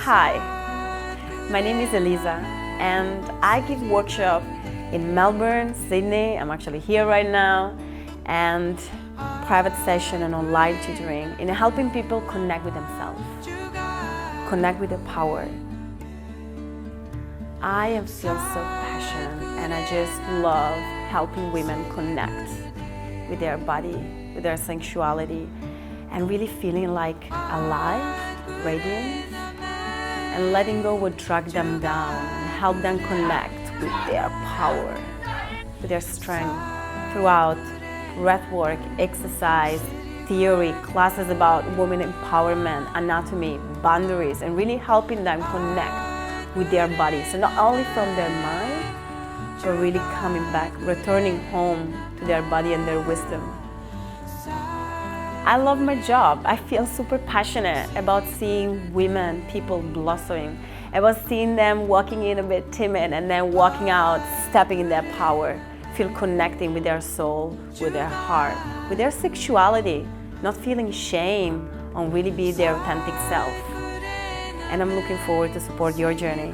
Hi, my name is Elisa and I give workshops in Melbourne, Sydney, I'm actually here right now, and private session and online tutoring in helping people connect with themselves, connect with their power. I am still so passionate and I just love helping women connect with their body, with their sensuality, and really feeling like alive, radiant, and letting go what drags them down and help them connect with their power, with their strength throughout breathwork, exercise, theory, classes about women empowerment, anatomy, boundaries, and really helping them connect with their bodies. So not only from their mind, but really coming back, returning home to their body and their wisdom. I love my job. I feel super passionate about seeing women, people blossoming, about seeing them walking in a bit timid and then walking out, stepping in their power, feel connecting with their soul, with their heart, with their sexuality, not feeling shame on really be their authentic self. And I'm looking forward to support your journey.